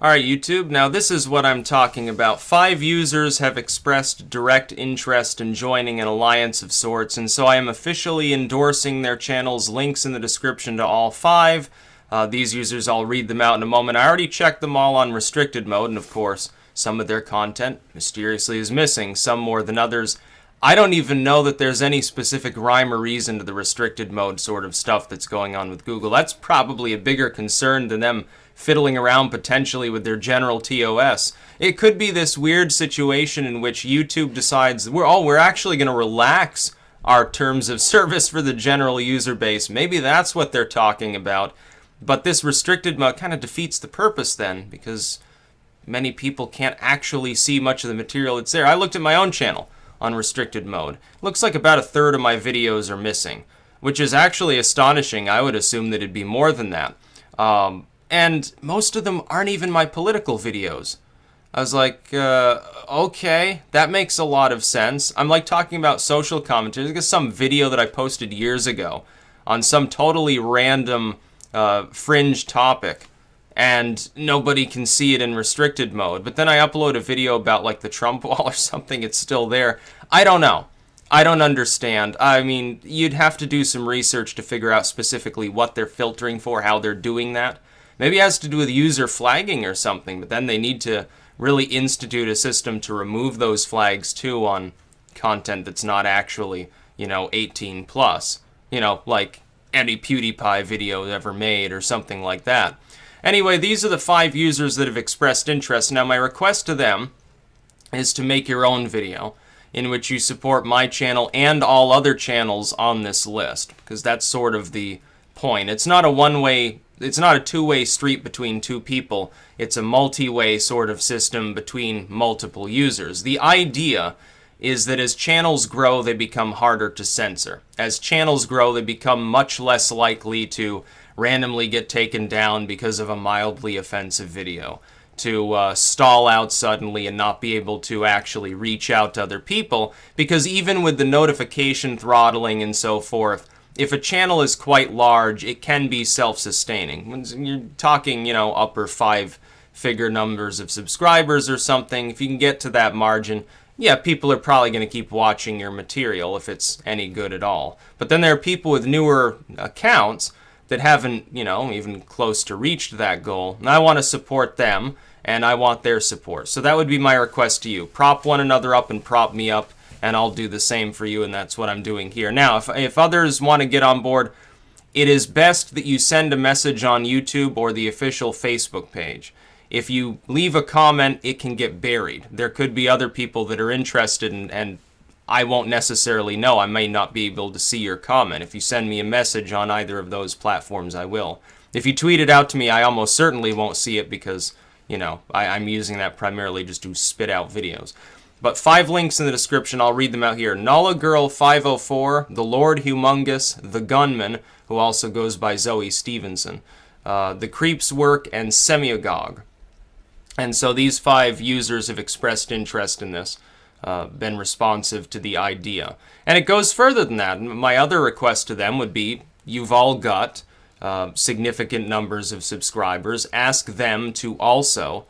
Alright, YouTube, now this is what I'm talking about. 5 users have expressed direct interest in joining an alliance of sorts, and so I am officially endorsing their channels. Links in the description to all 5. These users, I'll read them out in a moment. I already checked them all on restricted mode, and of course, some of their content mysteriously is missing, some more than others. I don't even know that there's any specific rhyme or reason to the restricted mode sort of stuff that's going on with Google. That's probably a bigger concern than them fiddling around potentially with their general TOS. It could be this weird situation in which YouTube decides, we're actually going to relax our terms of service for the general user base. Maybe that's what they're talking about. But this restricted mode kind of defeats the purpose then, because many people can't actually see much of the material that's there. I looked at my own channel on restricted mode. Looks like about 1/3 of my videos are missing, which is actually astonishing. I would assume that it'd be more than that. And most of them aren't even my political videos. I was like, okay, that makes a lot of sense. I'm like talking about social commentary. There's some video that I posted years ago on some totally random fringe topic, and nobody can see it in restricted mode. But then I upload a video about like the Trump wall or something, it's still there. I don't know. I don't understand. I mean, you'd have to do some research to figure out specifically what they're filtering for, how they're doing that. Maybe it has to do with user flagging or something, but then they need to really institute a system to remove those flags too on content that's not actually, 18 plus. Like any PewDiePie video ever made or something like that. Anyway, these are the 5 users that have expressed interest. Now, my request to them is to make your own video in which you support my channel and all other channels on this list, because that's sort of the point. It's not a two-way street between 2 people. It's a multi-way sort of system between multiple users. The idea is that as channels grow, they become harder to censor. As channels grow, they become much less likely to randomly get taken down because of a mildly offensive video, to stall out suddenly and not be able to actually reach out to other people, because even with the notification throttling and so forth, if a channel is quite large, it can be self-sustaining. When you're talking, upper 5-figure numbers of subscribers or something, if you can get to that margin, yeah, people are probably going to keep watching your material if it's any good at all. But then there are people with newer accounts that haven't, even close to reached that goal. And I want to support them, and I want their support. So that would be my request to you. Prop one another up and prop me up, and I'll do the same for you, and that's what I'm doing here. Now, if others want to get on board, it is best that you send a message on YouTube or the official Facebook page. If you leave a comment, it can get buried. There could be other people that are interested, and I won't necessarily know. I may not be able to see your comment. If you send me a message on either of those platforms, I will. If you tweet it out to me, I almost certainly won't see it because, I'm using that primarily just to spit out videos. But 5 links in the description, I'll read them out here. NollaGirl504, TheLordHumungus, the Gunman, who also goes by Zoe Stevenson, thecreepswork, and Semiogogue. And so these 5 users have expressed interest in this, been responsive to the idea. And it goes further than that. My other request to them would be, you've all got significant numbers of subscribers. Ask them to also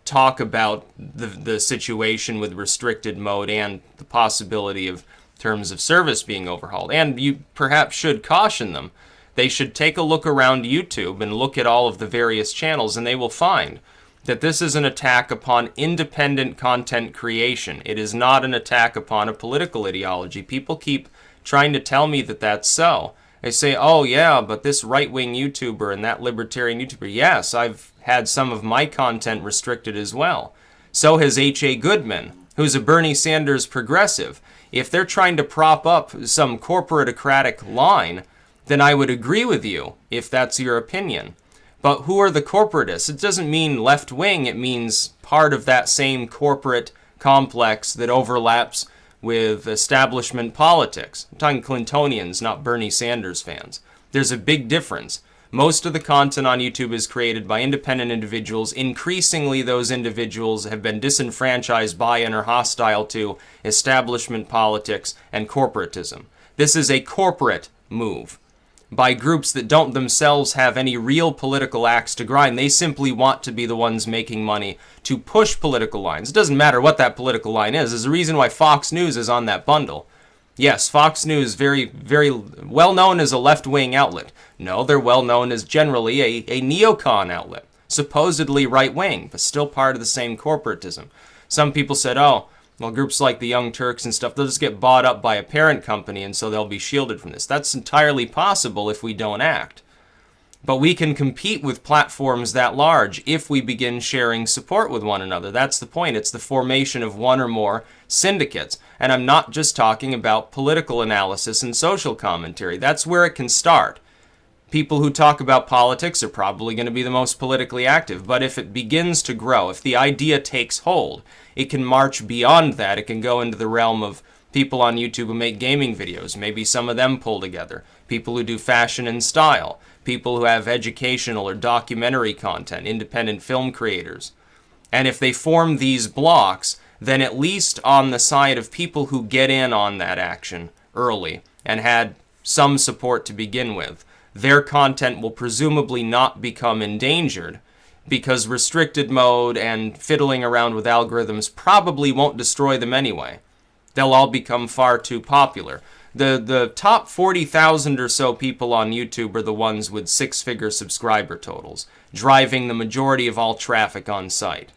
talk about the situation with restricted mode and the possibility of terms of service being overhauled. And you perhaps should caution them. They should take a look around YouTube and look at all of the various channels, and they will find that this is an attack upon independent content creation. It is not an attack upon a political ideology. People keep trying to tell me that that's so. They say, oh yeah, but this right-wing YouTuber and that libertarian YouTuber, yes, I've had some of my content restricted as well. So has H.A. Gunman, who's a Bernie Sanders progressive. If they're trying to prop up some corporatocratic line, then I would agree with you if that's your opinion. But who are the corporatists? It doesn't mean left-wing, it means part of that same corporate complex that overlaps with establishment politics. I'm talking Clintonians, not Bernie Sanders fans. There's a big difference. Most of the content on YouTube is created by independent individuals. Increasingly, those individuals have been disenfranchised by and are hostile to establishment politics and corporatism. This is a corporate move. by groups that don't themselves have any real political axe to grind. They simply want to be the ones making money to push political lines. It doesn't matter what that political line is. There's a reason why Fox News is on that bundle. Yes, Fox News, very, very well known as a left-wing outlet. No, they're well known as generally a neocon outlet, supposedly right-wing, but still part of the same corporatism. Some people said, oh, well, groups like the Young Turks and stuff, they'll just get bought up by a parent company, and so they'll be shielded from this. That's entirely possible if we don't act. But we can compete with platforms that large if we begin sharing support with one another. That's the point. It's the formation of one or more syndicates. And I'm not just talking about political analysis and social commentary. That's where it can start. People who talk about politics are probably going to be the most politically active. But if it begins to grow, if the idea takes hold, it can march beyond that. It can go into the realm of people on YouTube who make gaming videos. Maybe some of them pull together. People who do fashion and style. People who have educational or documentary content. Independent film creators. And if they form these blocks, then at least on the side of people who get in on that action early and had some support to begin with, their content will presumably not become endangered because restricted mode and fiddling around with algorithms probably won't destroy them anyway. They'll all become far too popular. The top 40,000 or so people on YouTube are the ones with six-figure subscriber totals, driving the majority of all traffic on site.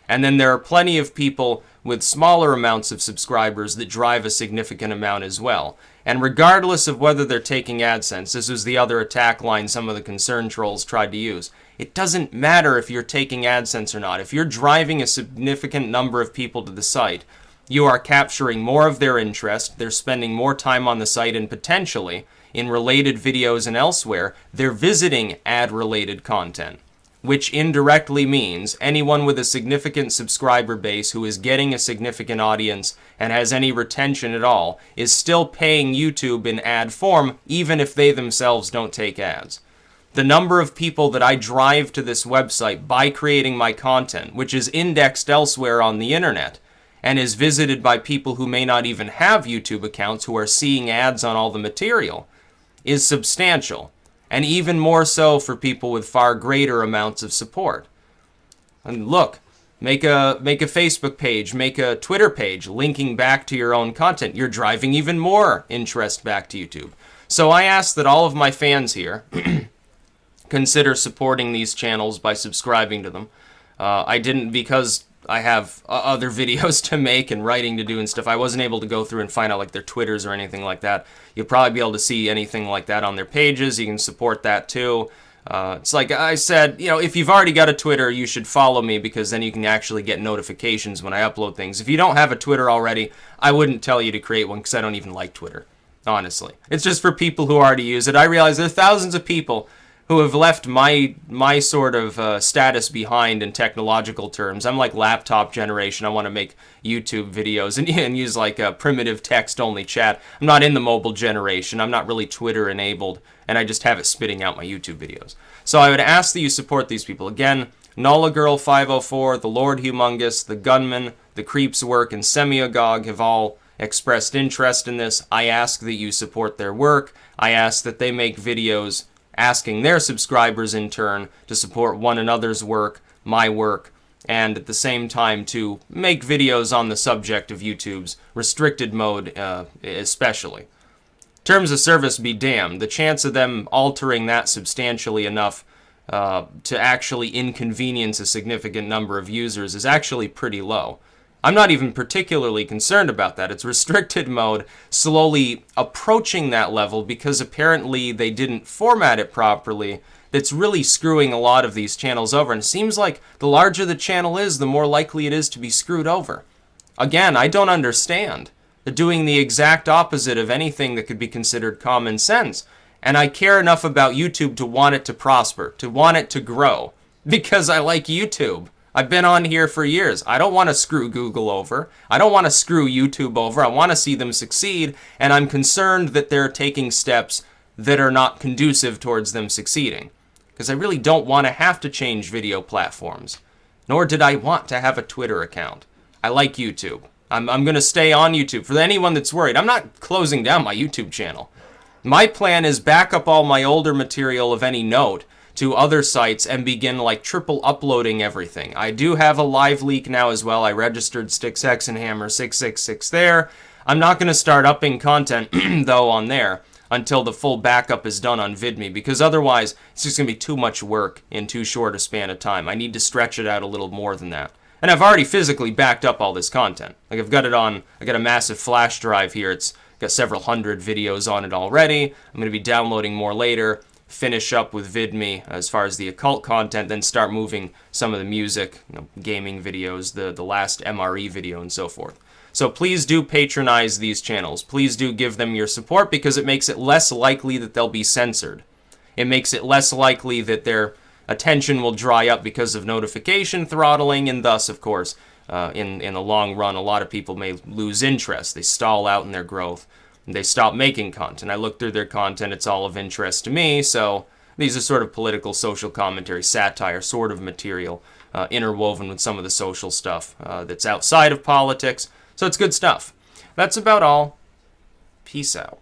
And then there are plenty of people with smaller amounts of subscribers that drive a significant amount as well. And regardless of whether they're taking AdSense, this was the other attack line some of the concern trolls tried to use. It doesn't matter if you're taking AdSense or not. If you're driving a significant number of people to the site, you are capturing more of their interest, they're spending more time on the site, and potentially, in related videos and elsewhere, they're visiting ad-related content, which indirectly means anyone with a significant subscriber base who is getting a significant audience and has any retention at all is still paying YouTube in ad form, even if they themselves don't take ads. The number of people that I drive to this website by creating my content, which is indexed elsewhere on the internet, and is visited by people who may not even have YouTube accounts who are seeing ads on all the material, is substantial. And even more so for people with far greater amounts of support. And look, make a Facebook page, make a Twitter page linking back to your own content. You're driving even more interest back to YouTube. So I ask that all of my fans here consider supporting these channels by subscribing to them. I didn't because I have other videos to make and writing to do and stuff. I wasn't able to go through and find out like their Twitters or anything like that. You'll probably be able to see anything like that on their pages. You can support that too. It's like I said, you know, if you've already got a Twitter, you should follow me because then you can actually get notifications when I upload things. If you don't have a Twitter already, I wouldn't tell you to create one because I don't even like Twitter, honestly. It's just for people who already use it. I realize there are thousands of people who have left my sort of status behind in technological terms. I'm like laptop generation. I want to make YouTube videos and use like a primitive text-only chat. I'm not in the mobile generation. I'm not really Twitter-enabled, and I just have it spitting out my YouTube videos. So I would ask that you support these people. Again, NollaGirl504, TheLordHumungus, the Gunman, thecreepswork, and Semiogogue have all expressed interest in this. I ask that you support their work. I ask that they make videos asking their subscribers in turn to support one another's work, my work, and at the same time to make videos on the subject of YouTube's restricted mode especially. Terms of service be damned. The chance of them altering that substantially enough to actually inconvenience a significant number of users is actually pretty low. I'm not even particularly concerned about that. It's restricted mode slowly approaching that level because apparently they didn't format it properly. That's really screwing a lot of these channels over. And it seems like the larger the channel is, the more likely it is to be screwed over. Again, I don't understand. They're doing the exact opposite of anything that could be considered common sense. And I care enough about YouTube to want it to prosper, to want it to grow, because I like YouTube. I've been on here for years. I don't want to screw Google over. I don't want to screw YouTube over. I want to see them succeed, and I'm concerned that they're taking steps that are not conducive towards them succeeding. Because I really don't want to have to change video platforms. Nor did I want to have a Twitter account. I like YouTube. I'm going to stay on YouTube. For anyone that's worried, I'm not closing down my YouTube channel. My plan is back up all my older material of any note to other sites and begin like triple uploading everything. I do have a live leak now as well. I registered Styx and Hammer 666 there. I'm not going to start upping content though on there until the full backup is done on VidMe, because otherwise it's just going to be too much work in too short a span of time. I need to stretch it out a little more than that. And I've already physically backed up all this content. Like I got a massive flash drive here. It's got several hundred videos on it already. I'm going to be downloading more later, finish up with VidMe as far as the occult content, then start moving some of the music, gaming videos, the last MRE video, and so forth. So please do patronize these channels. Please do give them your support, because it makes it less likely that they'll be censored. It makes it less likely that their attention will dry up because of notification throttling, and thus, of course, in the long run, a lot of people may lose interest. They stall out in their growth, and they stop making content. I look through their content, it's all of interest to me, so these are sort of political, social commentary, satire sort of material, interwoven with some of the social stuff that's outside of politics. So it's good stuff. That's about all. Peace out.